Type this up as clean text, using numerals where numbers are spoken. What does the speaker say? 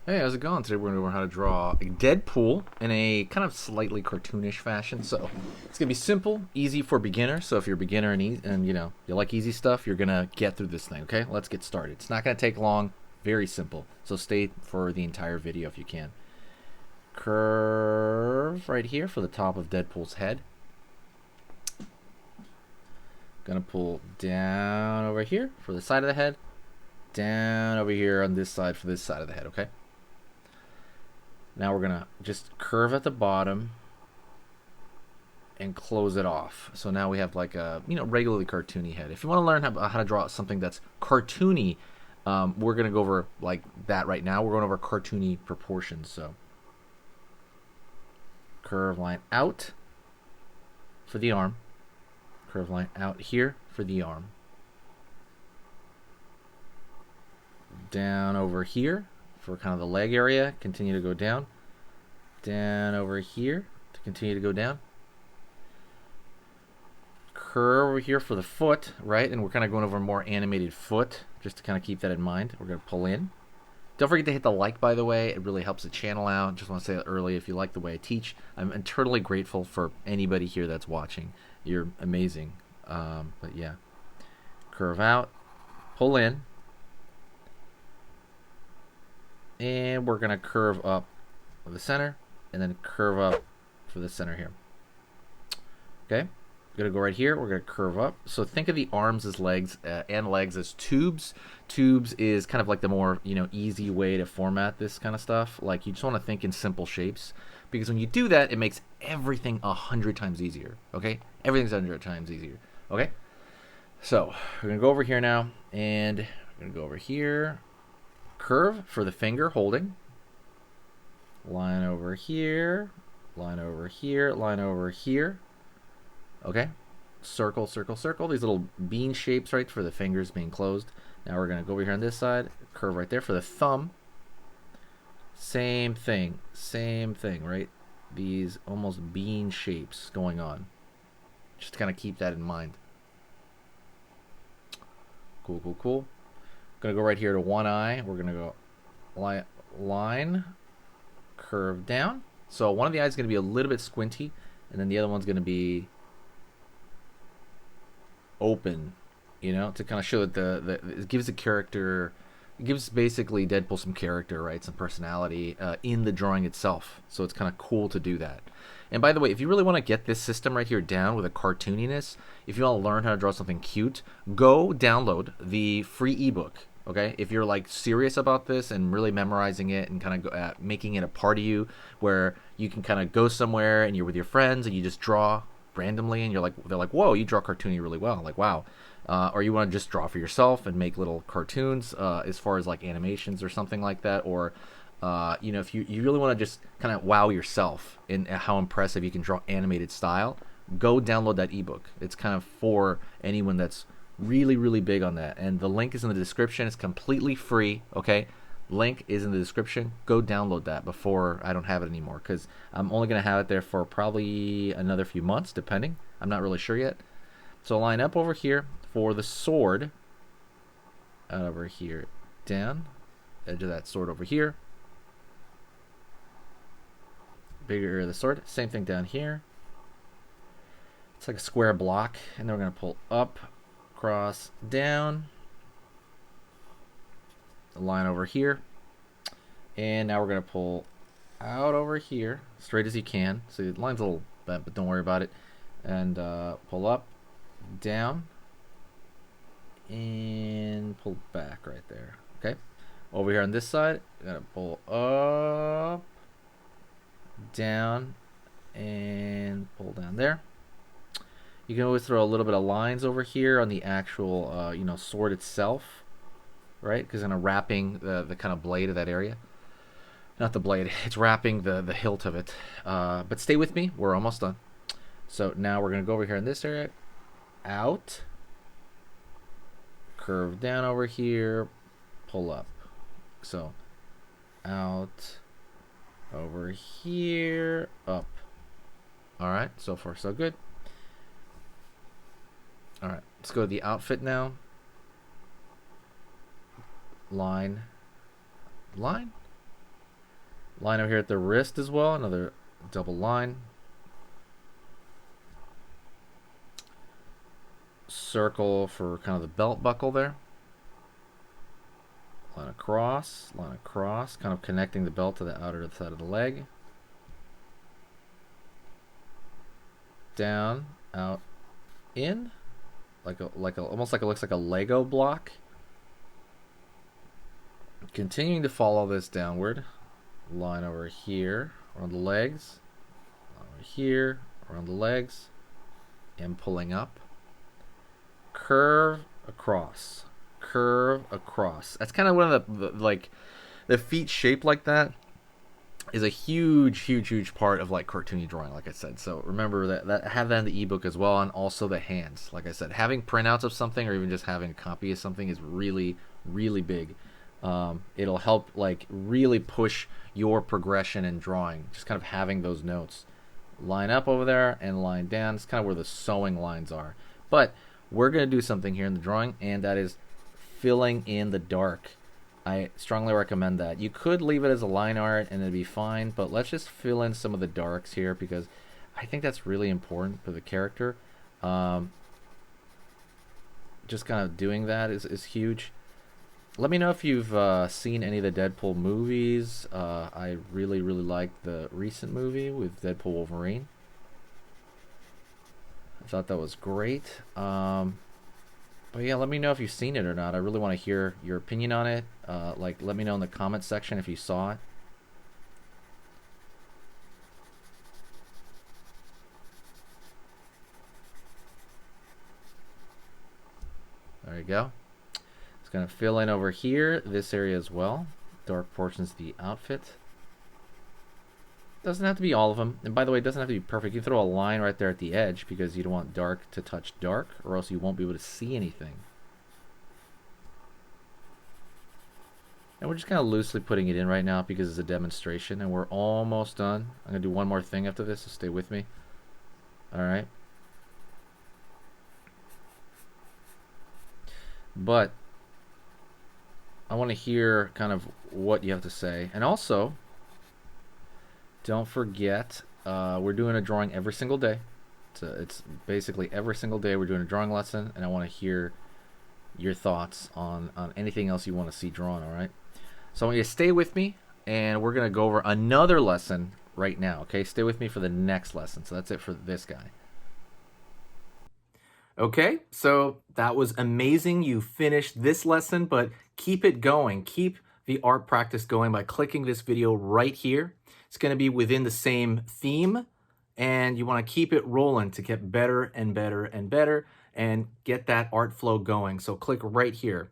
Hey, how's it going? Today we're going to learn how to draw a Deadpool in a kind of slightly cartoonish fashion. So it's going to be simple, easy for beginners. So if you're a beginner and you like easy stuff, you're going to get through this thing. Okay, let's get started. It's not going to take long. Very simple. So stay for the entire video if you can. Curve right here for the top of Deadpool's head. Gonna pull down over here for the side of the head. Down over here on this side for this side of the head. Okay. Now we're gonna just curve at the bottom and close it off. So now we have like a regularly cartoony head. If you want to learn how to draw something that's cartoony, we're gonna go over like that right now. We're going over cartoony proportions. So curve line out for the arm. Curve line out here for the arm. Down over here for kind of the leg area, continue to go down. Down over here to continue to go down. Curve over here for the foot, right? And we're kind of going over a more animated foot, just to kind of keep that in mind. We're going to pull in. Don't forget to hit the like, by the way. It really helps the channel out. Just want to say that early, if you like the way I teach, I'm eternally grateful for anybody here that's watching. You're amazing. But yeah. Curve out. Pull in. And we're going to curve up for the center, and then curve up for the center here. Okay, we're going to go right here. We're going to curve up. So think of the arms as legs and legs as tubes. Tubes is kind of like the more easy way to format this kind of stuff. Like you just want to think in simple shapes, because when you do that, it makes everything 100 times easier. Okay, everything's 100 times easier. Okay, so we're going to go over here now, and we're going to go over here. Curve for the finger holding. Line over here. Line over here. Line over here. Okay. Circle, circle, circle. These little bean shapes, right, for the fingers being closed. Now we're going to go over here on this side. Curve right there for the thumb. Same thing. Same thing, right? These almost bean shapes going on. Just to kind of keep that in mind. Cool, cool, cool. Gonna go right here to one eye. We're gonna go line, curve down. So one of the eyes is gonna be a little bit squinty, and then the other one's gonna be open. To kind of show that it gives the character, it gives basically Deadpool some character, right, some personality in the drawing itself. So it's kind of cool to do that. And by the way, if you really want to get this system right here down with a cartooniness, if you want to learn how to draw something cute, go download the free ebook. Okay, if you're like serious about this and really memorizing it and kind of making it a part of you, where you can kind of go somewhere and you're with your friends and you just draw randomly and they're like, whoa, you draw cartoony really well. Like, wow. Or you want to just draw for yourself and make little cartoons as far as like animations or something like that. Or, if you really want to just kind of wow yourself in how impressive you can draw animated style, go download that ebook. It's kind of for anyone that's really, really big on that. And the link is in the description. It's completely free. Okay. Link is in the description. Go download that before I don't have it anymore, because I'm only going to have it there for probably another few months, depending. I'm not really sure yet. So line up over here for the sword. Out over here. Down. Edge of that sword over here. Bigger area of the sword. Same thing down here. It's like a square block. And then we're going to pull up, cross, down. The line over here. And now we're going to pull out over here, straight as you can. So the line's a little bent, but don't worry about it. And pull up, down, and pull back right there. Okay. Over here on this side, we're going to pull up, down, and pull down there. You can always throw a little bit of lines over here on the actual, sword itself, right? Because I'm wrapping the kind of blade of that area. Not the blade, it's wrapping the hilt of it. But stay with me, we're almost done. So now we're going to go over here in this area, out, curve down over here, pull up. So out, over here, up. All right, so far so good. All right, let's go to the outfit now. Line, line, Line over here at the wrist as well, another double line. Circle for kind of the belt buckle there. Line across, kind of connecting the belt to the outer side of the leg. Down, out, in, almost like it looks like a Lego block. Continuing to follow this downward. Line over here around the legs, over here around the legs, and pulling up. Curve across, curve across. That's kind of one of the feet shaped like that is a huge part of like cartoony drawing, like I said. So remember that have that in the ebook as well, and also the hands. Like I said, having printouts of something or even just having a copy of something is really big. It'll help like really push your progression in drawing. Just kind of having those notes. Line up over there and line down. It's kind of where the sewing lines are. But we're going to do something here in the drawing, and that is filling in the dark. I strongly recommend that. You could leave it as a line art and it'd be fine, but let's just fill in some of the darks here because I think that's really important for the character. Just kind of doing that is huge. Let me know if you've seen any of the Deadpool movies. I really liked the recent movie with Deadpool Wolverine. I thought that was great. But yeah, let me know if you've seen it or not. I really want to hear your opinion on it. Let me know in the comments section if you saw it. There you go. It's going to fill in over here, this area as well. Dark portions of the outfit. Doesn't have to be all of them. And by the way, it doesn't have to be perfect. You throw a line right there at the edge because you don't want dark to touch dark, or else you won't be able to see anything. And we're just kind of loosely putting it in right now because it's a demonstration, and we're almost done. I'm going to do one more thing after this, so stay with me. Alright. But I want to hear kind of what you have to say. And also, don't forget, we're doing a drawing every single day. It's basically every single day we're doing a drawing lesson, and I want to hear your thoughts on anything else you want to see drawn, all right? So I want you to stay with me, and we're going to go over another lesson right now, okay? Stay with me for the next lesson. So that's it for this guy. Okay, so that was amazing. You finished this lesson, but keep it going. Keep the art practice going by clicking this video right here. It's going to be within the same theme, and you want to keep it rolling to get better and better and better and get that art flow going. So click right here.